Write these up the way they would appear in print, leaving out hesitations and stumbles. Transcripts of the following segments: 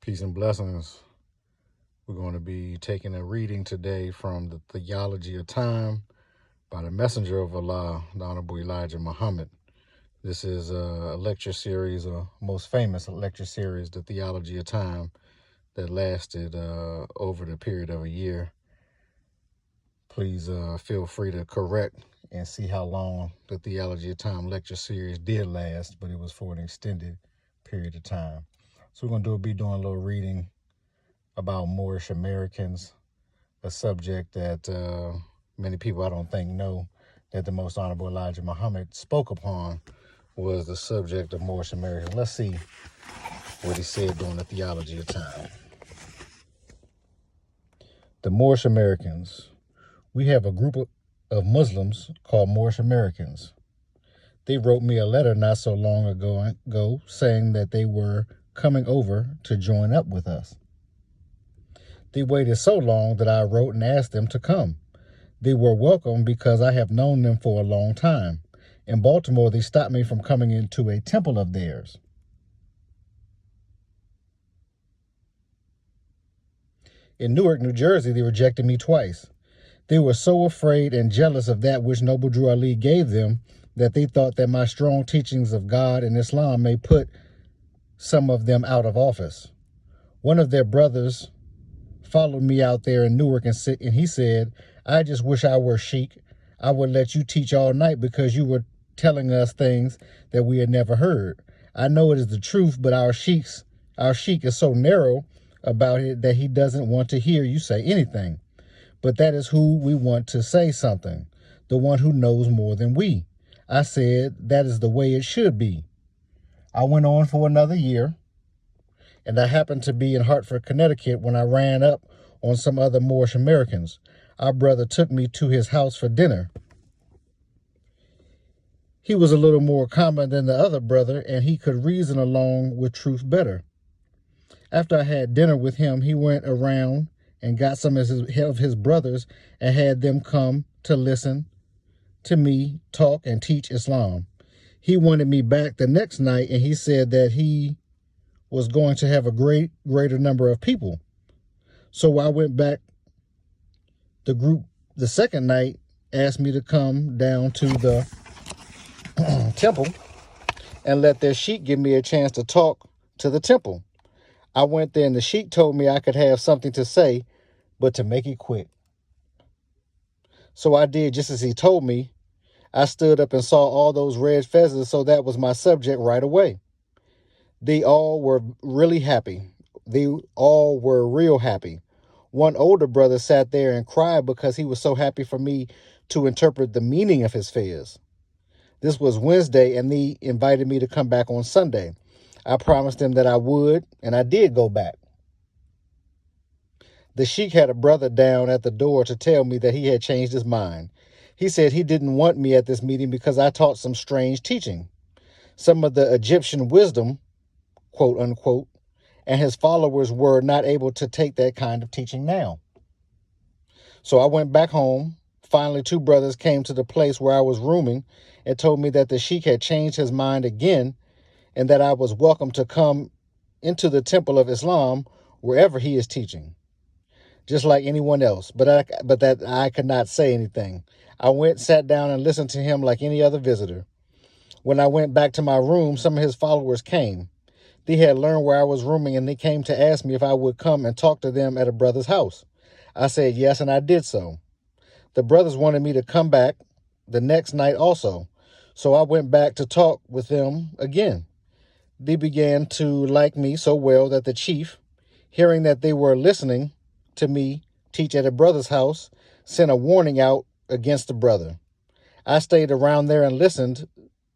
Peace and blessings. We're going to be taking a reading today from the Theology of Time by the Messenger of Allah, the Honorable Elijah Muhammad. This is a lecture series, a most famous lecture series, the Theology of Time, that lasted over the period of a year. Please feel free to correct and see how long the Theology of Time lecture series did last, but it was for an extended period of time. So we're going to be doing a little reading about Moorish Americans, a subject that many people I don't think know that the Most Honorable Elijah Muhammad spoke upon was the subject of Moorish Americans. Let's see what he said during the Theology of Time. The Moorish Americans. We have a group of Muslims called Moorish Americans. They wrote me a letter not so long ago saying that they were coming over to join up with us. They waited so long that I wrote and asked them to come. They were welcome because I have known them for a long time. In Baltimore, they stopped me from coming into a temple of theirs. In Newark, New Jersey, they rejected me twice. They were so afraid and jealous of that which Noble Drew Ali gave them that they thought that my strong teachings of God and Islam may put some of them out of office. One of their brothers followed me out there in Newark and he said, "I just wish I were sheik. I would let you teach all night because you were telling us things that we had never heard. I know it is the truth, but our sheik is so narrow about it that he doesn't want to hear you say anything. But that is who we want to say something, the one who knows more than we." I said, "That is the way it should be." I went on for another year, and I happened to be in Hartford, Connecticut when I ran up on some other Moorish Americans. Our brother took me to his house for dinner. He was a little more common than the other brother, and he could reason along with truth better. After I had dinner with him, he went around and got some of his brothers and had them come to listen to me talk and teach Islam. He wanted me back the next night, and he said that he was going to have a greater number of people. So I went back. The group the second night asked me to come down to the temple and let their sheik give me a chance to talk to the temple. I went there and the sheik told me I could have something to say, but to make it quick. So I did just as he told me. I stood up and saw all those red feathers, so that was my subject right away. They all were really happy. They all were real happy. One older brother sat there and cried because he was so happy for me to interpret the meaning of his fears. This was Wednesday, and they invited me to come back on Sunday. I promised them that I would, and I did go back. The sheik had a brother down at the door to tell me that he had changed his mind. He said he didn't want me at this meeting because I taught some strange teaching, some of the Egyptian wisdom, quote unquote, and his followers were not able to take that kind of teaching now. So I went back home. Finally, two brothers came to the place where I was rooming and told me that the sheik had changed his mind again and that I was welcome to come into the temple of Islam wherever he is teaching, just like anyone else, but that I could not say anything. I went, sat down, and listened to him like any other visitor. When I went back to my room, some of his followers came. They had learned where I was rooming, and they came to ask me if I would come and talk to them at a brother's house. I said yes, and I did so. The brothers wanted me to come back the next night also, so I went back to talk with them again. They began to like me so well that the chief, hearing that they were listening to me teach at a brother's house, sent a warning out against the brother. I stayed around there and listened,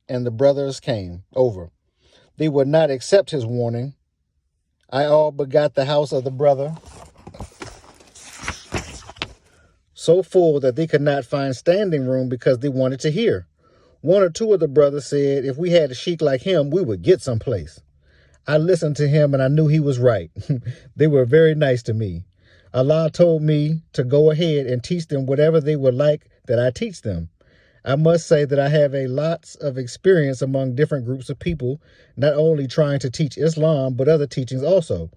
and the brothers came over. They would not accept his warning. I all but got the house of the brother so full that they could not find standing room because they wanted to hear. One or two of the brothers said if we had a sheik like him, we would get someplace. I listened to him and I knew he was right. They were very nice to me. Allah told me to go ahead and teach them whatever they would like that I teach them. I must say that I have lots of experience among different groups of people, not only trying to teach Islam, but other teachings also.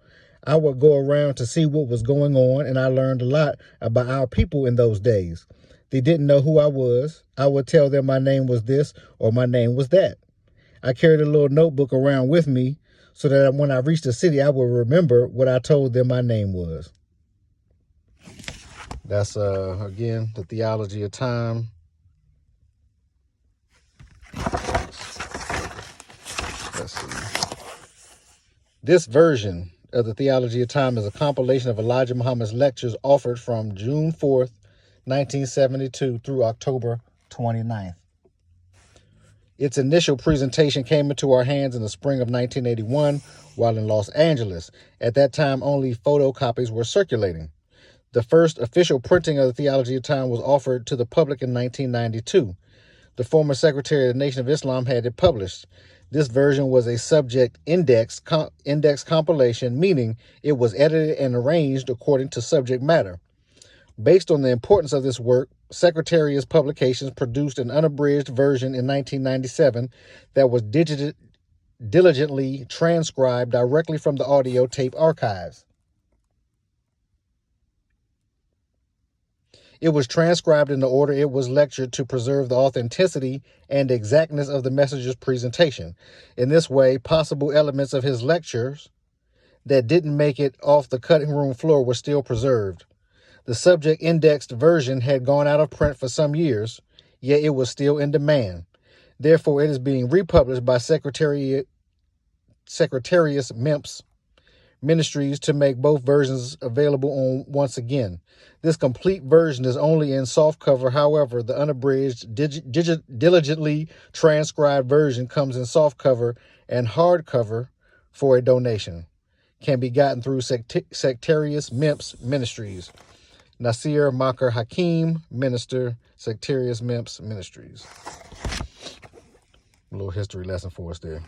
I would go around to see what was going on, and I learned a lot about our people in those days. They didn't know who I was. I would tell them my name was this or my name was that. I carried a little notebook around with me so that when I reached the city, I would remember what I told them my name was. That's, again, The Theology of Time. Let's see. This version of The Theology of Time is a compilation of Elijah Muhammad's lectures offered from June 4th, 1972 through October 29th. Its initial presentation came into our hands in the spring of 1981 while in Los Angeles. At that time, only photocopies were circulating. The first official printing of The Theology of Time was offered to the public in 1992. The former Secretary of the Nation of Islam had it published. This version was a subject index compilation, meaning it was edited and arranged according to subject matter. Based on the importance of this work, Secretariat's Publications produced an unabridged version in 1997 that was diligently transcribed directly from the audio tape archives. It was transcribed in the order it was lectured to preserve the authenticity and exactness of the messenger's presentation. In this way, possible elements of his lectures that didn't make it off the cutting room floor were still preserved. The subject indexed version had gone out of print for some years, yet it was still in demand. Therefore, it is being republished by Secretariat MIMPS Ministries to make both versions available on once again. This complete version is only in softcover. However, the unabridged, diligently transcribed version comes in softcover and hardcover for a donation. Can be gotten through Secretariat MIMPS Ministries. Nasir Makar Hakim, Minister, Secretariat MIMPS Ministries. A little history lesson for us there.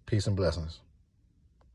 Peace and blessings.